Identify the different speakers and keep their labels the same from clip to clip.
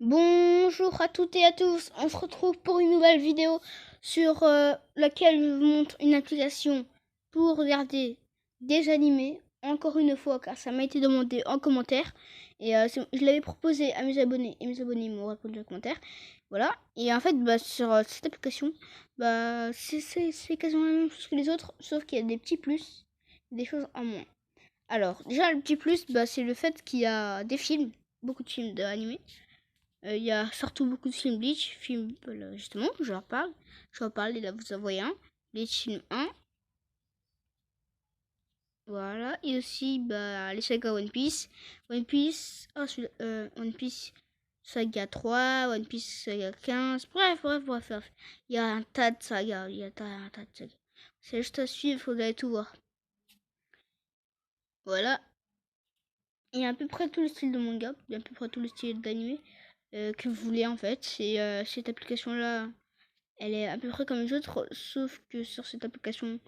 Speaker 1: Bonjour à toutes et à tous, on se retrouve pour une nouvelle vidéo sur laquelle je vous montre une application pour regarder des animés, encore une fois car ça m'a été demandé en commentaire et je l'avais proposé à mes abonnés et mes abonnés m'ont répondu en commentaire. Voilà, et en fait sur cette application, c'est quasiment la même chose que les autres, sauf qu'il y a des petits plus, des choses en moins. Alors déjà le petit plus, c'est le fait qu'il y a des films, beaucoup de films d'animés. Il y a surtout beaucoup de films Bleach, films, voilà, justement, je leur parle. Je leur parle, et là vous en voyez un. Bleach film 1. Voilà. Et aussi les sagas One Piece. One Piece Saga 3, One Piece Saga 15. Bref. Il y a un tas de sagas. Il y a un tas de sagas. C'est juste à suivre, vous allez tout voir. Voilà. Il y a à peu près tout le style de manga, il y a à peu près tout le style d'anime que vous voulez en fait. Et cette application-là, elle est à peu près comme les autres, sauf que sur cette application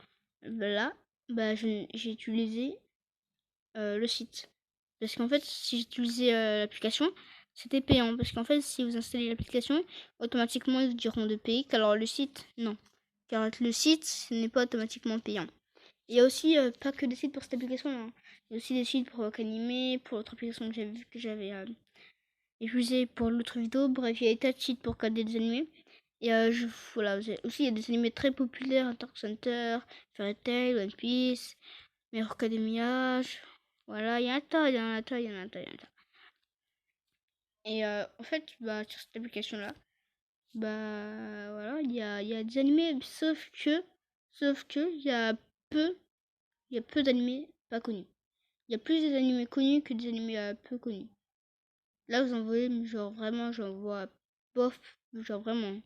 Speaker 1: là, j'ai utilisé le site. Parce qu'en fait, si j'utilisais l'application, c'était payant. Parce qu'en fait, si vous installez l'application, automatiquement, ils vous diront de payer. Alors le site, non. Car le site, ce n'est pas automatiquement payant. Il y a aussi pas que des sites pour cette application. Hein. Il y a aussi des sites pour Kanime, pour l'autre application que j'avais utilisé pour l'autre vidéo. Bref, il y a des tas de sites pour regarder des animés. Et voilà, aussi il y a des animés très populaires, Hunter x Hunter, Fairy Tail, One Piece, My Hero Academia. Voilà, il y a un tas, il y en a un tas, il y en a un tas, il y en a un tas. Et en fait, sur cette application-là, voilà, il y a des animés, sauf que, peu, il y a peu d'animés pas connus. Il y a plus d'animés connus que des animés peu connus. Là, vous en voyez, mais genre vraiment, j'en vois bof, genre vraiment.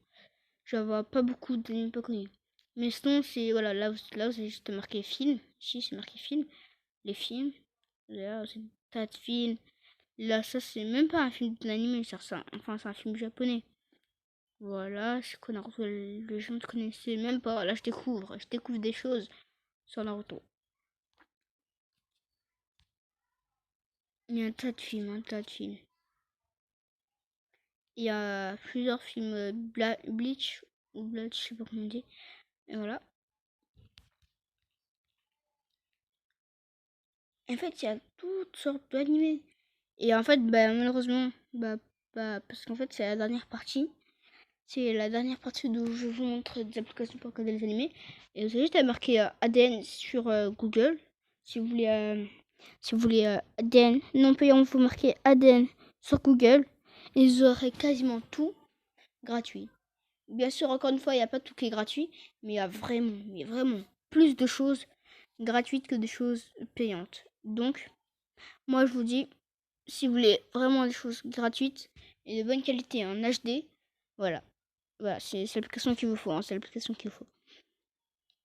Speaker 1: Je vois pas beaucoup d'animés pas connus. Mais sinon, c'est voilà, là vous avez juste marqué film. Ici, c'est marqué film. Les films. Là, c'est un tas de films. Là, ça, c'est même pas un film d'animé, ça. Enfin, c'est un film japonais. Voilà, c'est que Naruto, les gens ne connaissaient même pas. Là, je découvre des choses sur Naruto. Il y a un tas de films, un tas de films. Il y a plusieurs films Bleach, ou Blood, je sais pas comment on dit. Et voilà. En fait, il y a toutes sortes d'animés. Et en fait, malheureusement, parce qu'en fait, c'est la dernière partie. C'est la dernière partie où je vous montre des applications pour regarder les animés. Et vous avez juste à marquer ADN sur Google. Si vous voulez, ADN non payant, vous marquez ADN sur Google. Et vous aurez quasiment tout gratuit. Bien sûr, encore une fois, il n'y a pas tout qui est gratuit. Mais il y a vraiment plus de choses gratuites que des choses payantes. Donc, moi, je vous dis, si vous voulez vraiment des choses gratuites et de bonne qualité en HD, voilà. Voilà, c'est l'application qu'il vous faut. Hein, c'est l'application qu'il faut.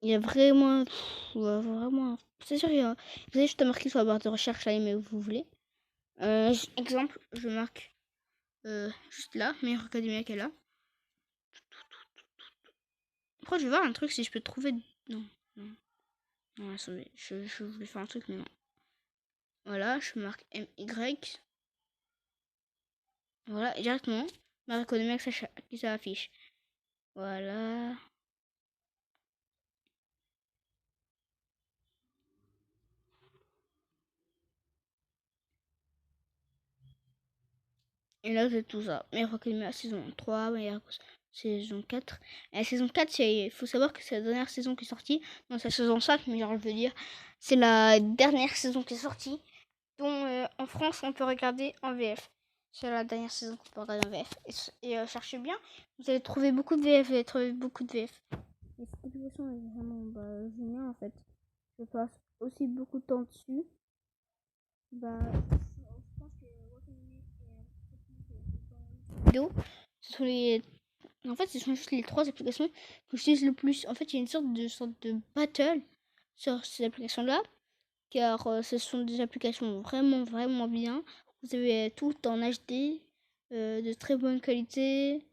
Speaker 1: Il y a vraiment. Vraiment. C'est sûr, vous avez juste à marquer sur la barre de recherche là, mais vous voulez. Exemple, je marque juste là, My Hero Academia qui est là. Après, je vais voir un truc si je peux trouver. Non, non. Non, attendez, je voulais faire un truc, mais non. Voilà, je marque MY. Voilà, et directement, My Hero Academia qui s'affiche. Voilà. Et là, c'est tout ça. My Hero Academia saison 3, My Hero saison 4. Et la saison 4, il faut savoir que c'est la dernière saison qui est sortie. Non, c'est la saison 5, mais genre, je veux dire, c'est la dernière saison qui est sortie. Dont en France, on peut regarder en VF. C'est la dernière saison qu'on peut regarder en VF. Et cherchez bien, vous allez trouver beaucoup de VF. Vous allez trouver beaucoup de VF. Et cette application est vraiment géniale en fait. Je passe aussi beaucoup de temps dessus. Je pense que vidéo, ce sont les. En fait, ce sont juste les trois applications que j'utilise le plus. En fait, il y a une sorte de battle sur ces applications-là, car ce sont des applications vraiment bien. Vous avez tout en HD, de très bonne qualité.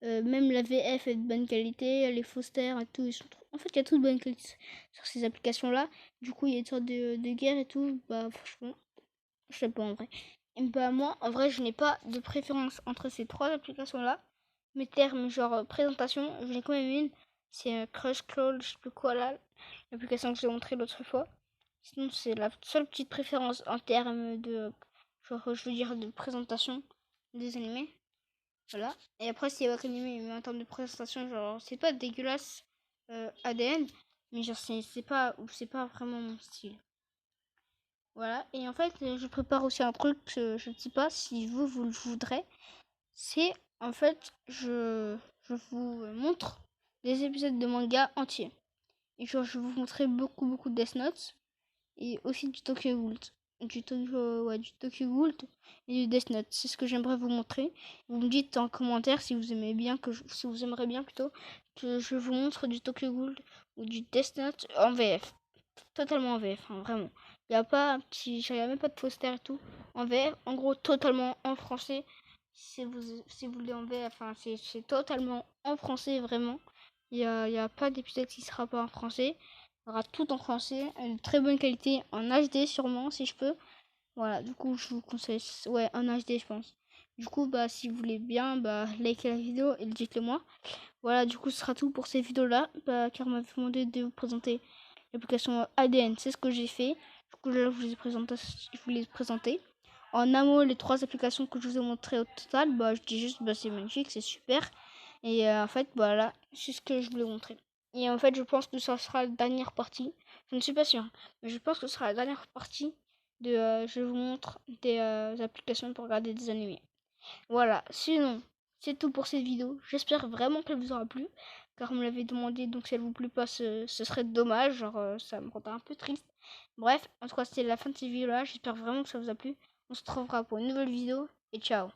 Speaker 1: Même la VF est de bonne qualité, les posters et tout. En fait, il y a tout de bonne qualité sur ces applications-là. Du coup, il y a une sorte de guerre et tout. Franchement, je sais pas en vrai. Bah moi, en vrai, je n'ai pas de préférence entre ces 3 applications-là. Mes termes, genre présentation, je n'ai quand même une. C'est Crush Crawl, je sais plus quoi là, l'application que je vous ai montré l'autre fois. Sinon, c'est la seule petite préférence en termes de, genre, je veux dire, de présentation des animés. Voilà. Et après, c'est Wakanim, mais en termes de présentation, genre, c'est pas dégueulasse ADN, mais genre, c'est pas vraiment mon style. Voilà. Et en fait, je prépare aussi un truc, je ne sais pas si vous le voudrez. C'est, en fait, je vous montre des épisodes de manga entiers. Et genre, je vais vous montrer beaucoup de Death Note. Et aussi du Tokyo Ghoul. Du Tokyo Ghoul et du Death Note. C'est ce que j'aimerais vous montrer. Vous me dites en commentaire si vous aimez bien, si vous aimeriez bien plutôt, que je vous montre du Tokyo Ghoul ou du Death Note en VF. Totalement en VF, hein, vraiment. Il n'y a pas un petit. Il n'y a même pas de poster et tout. En VF, en gros, totalement en français. Si vous voulez en VF, enfin, c'est totalement en français, vraiment. Il y a pas d'épisode qui sera pas en français. Il y aura tout en français, une très bonne qualité, en HD sûrement, si je peux. Voilà, du coup, je vous conseille, ouais, en HD, je pense. Du coup, bah, si vous voulez bien, bah, likez la vidéo et dites-le moi. Voilà, du coup, ce sera tout pour cette vidéo-là, bah, car on m'a demandé de vous présenter l'application ADN, c'est ce que j'ai fait. Du coup, là, je vous les présenter. En amont, les 3 applications que je vous ai montrées au total, bah, je dis juste, bah, c'est magnifique, c'est super. Et en fait, voilà, c'est ce que je voulais montrer. Et en fait, je pense que ça sera la dernière partie. Je ne suis pas sûre, mais je pense que ce sera la dernière partie de je vous montre des applications pour regarder des animés. Voilà, sinon, c'est tout pour cette vidéo. J'espère vraiment qu'elle vous aura plu, car on me l'avait demandé, donc si elle vous plaît pas, ce serait dommage, genre ça me rendrait un peu triste. Bref, en tout cas, c'était la fin de cette vidéo-là. J'espère vraiment que ça vous a plu. On se retrouvera pour une nouvelle vidéo, et ciao.